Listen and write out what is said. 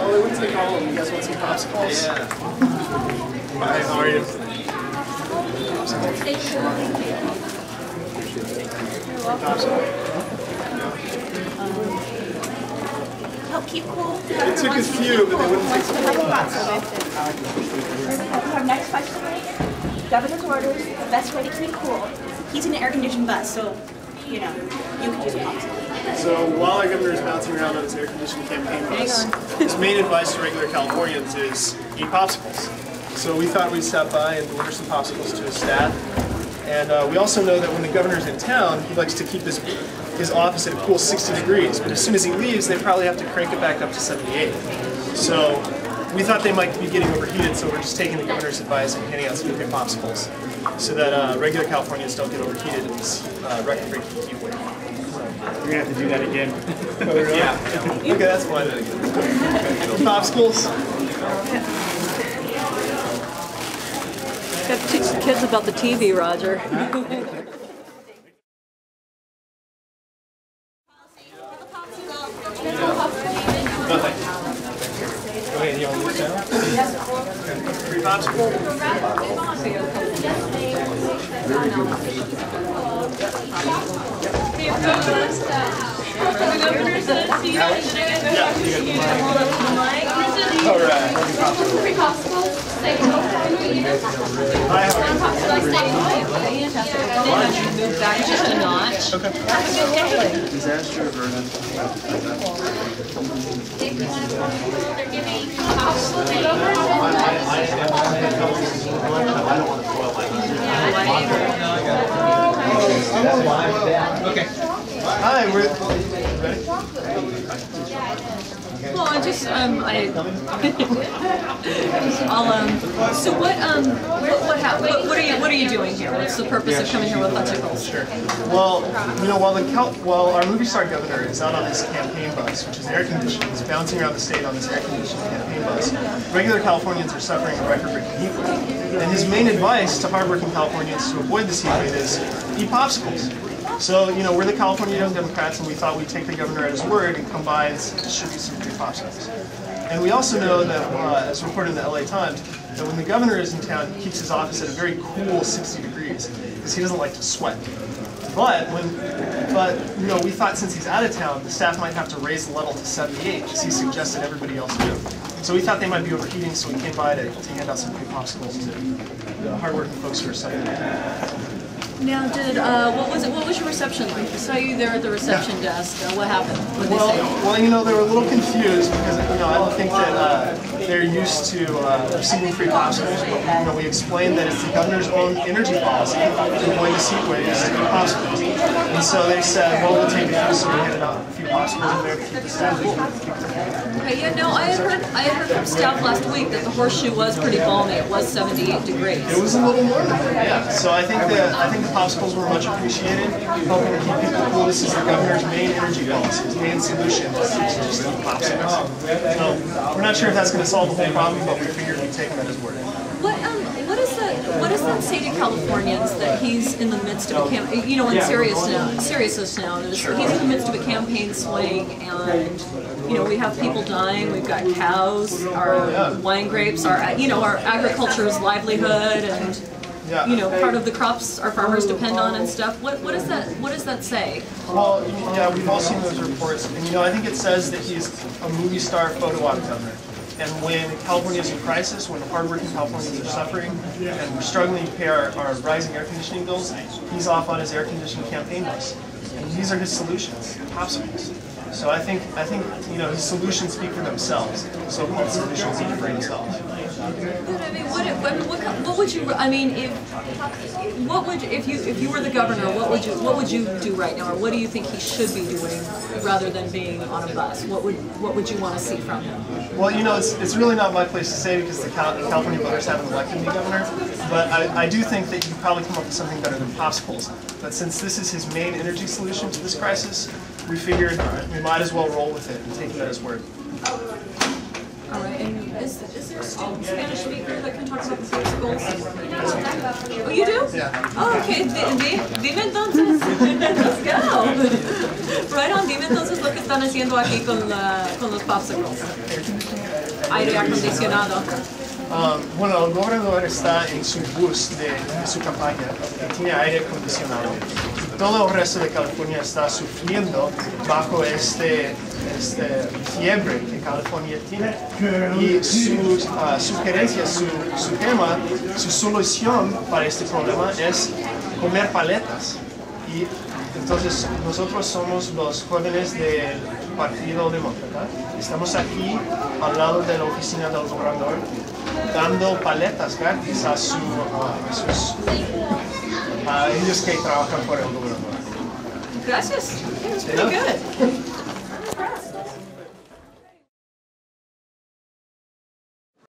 Oh, we went to the column. You guys want some popsicles? Yeah. Hi, how are you? Help keep cool. It took a few, but they wouldn't take Our next question right here. Governor's orders, the best way to keep cool. He's in an air-conditioned bus, so, you know, you can use a popsicle. So while our governor is bouncing around on his air-conditioned campaign bus, his main advice to regular Californians is eat popsicles. So we thought we'd stop by and deliver some popsicles to his staff. And we also know that when the governor's in town, he likes to keep his office at a cool 60 degrees. But as soon as he leaves, they probably have to crank it back up to 78. So we thought they might be getting overheated, so we're just taking the governor's advice and handing out some free popsicles so that regular Californians don't get overheated in this record-breaking heat wave. You're going to have to do that again. Oh, really? Yeah. Okay, that's fine. Popsicles. Got to teach the kids about the TV, Roger. Okay, you want this down? Yes. Free popsicle. All right. Free popsicles. Say no. Hi, how Why don't you move back just a notch? Okay. Disaster averted. They're giving popsicles. Okay. Hi, we're ready? Well, I just, so what are you doing here? What's the purpose of coming here with Popsicles? Sure. Well, you know, while our movie star governor is out on this campaign bus, which is air conditioned, he's bouncing around the state on this air conditioned campaign bus, regular Californians are suffering a record-breaking heat wave. And his main advice to hardworking Californians to avoid this heat wave is eat popsicles. So, you know, we're the California Young Democrats, and we thought we'd take the governor at his word and come by and distribute some free popsicles. And we also know that, as reported in the LA Times, that when the governor is in town, he keeps his office at a very cool 60 degrees, because he doesn't like to sweat. But you know, we thought since he's out of town, the staff might have to raise the level to 78, as he suggested everybody else do. So we thought they might be overheating, so we came by to hand out some free popsicles to the hardworking folks who are suffering. Now, what was your reception like? I saw you there at the reception desk. What happened? What did they say? Well, you know, they were a little confused because, you know, I don't think that they're used to receiving free popsicles. But, you know, we explained that it's the governor's own energy policy to avoid this heat wave is to eat popsicles. And so they said, well, we'll take a few, so we handed out a few popsicles in there to keep the staff cool. Okay, yeah, no, I had heard from staff last week that the horseshoe was pretty balmy. It was 78 degrees. It was a little warmer, yeah. So I think the popsicles were much appreciated, helping to keep people cool. This is the governor's main energy policy. His main solution is to just eat popsicles. So we're not sure if that's going to solve the whole problem, but we figured we'd take him at his word. What does that say to Californians that he's in the midst of a campaign? You know, in seriousness now, he's in the midst of a campaign swing, and you know, we have people dying. We've got cows, our wine grapes, our agriculture's livelihood, and you know, part of the crops our farmers depend on and stuff. What does that say? Well, yeah, we've all seen those reports, and you know, I think it says that he's a movie star photo op governor. And when California is in crisis, when hardworking Californians are suffering, and we're struggling to pay our rising air conditioning bills, he's off on his air conditioning campaign bus. And these are his solutions, popsicles. So I think you know, his solutions speak for themselves. So-called solutions speak for themselves. I mean, what would you? I mean, if you were the governor, what would you do right now, or what do you think he should be doing rather than being on a bus? What would you want to see from him? Well, you know, it's really not my place to say because the California voters haven't elected me governor. But I do think that you probably come up with something better than Popsicles. But since this is his main energy solution to this crisis, we figured we might as well roll with it and take him at his word. All right, and is there a Spanish speaker that can talk about the Popsicles? Oh, you do? Yeah. Oh, okay. Dime entonces. Let's go. Right on. Dime entonces lo que están haciendo aquí con los Popsicles. Aire acondicionado. Bueno, el gobernador está en su bus de su campaña y tiene aire acondicionado. Todo el resto de California está sufriendo bajo este fiebre que California tiene. Y su sugerencia, su tema, su solución para este problema es comer paletas. Y entonces nosotros somos los jóvenes del Partido Demócrata. Estamos aquí al lado de la oficina del gobernador dando paletas gratis a ellos que trabajan por el gobernador. Gracias. That's pretty good.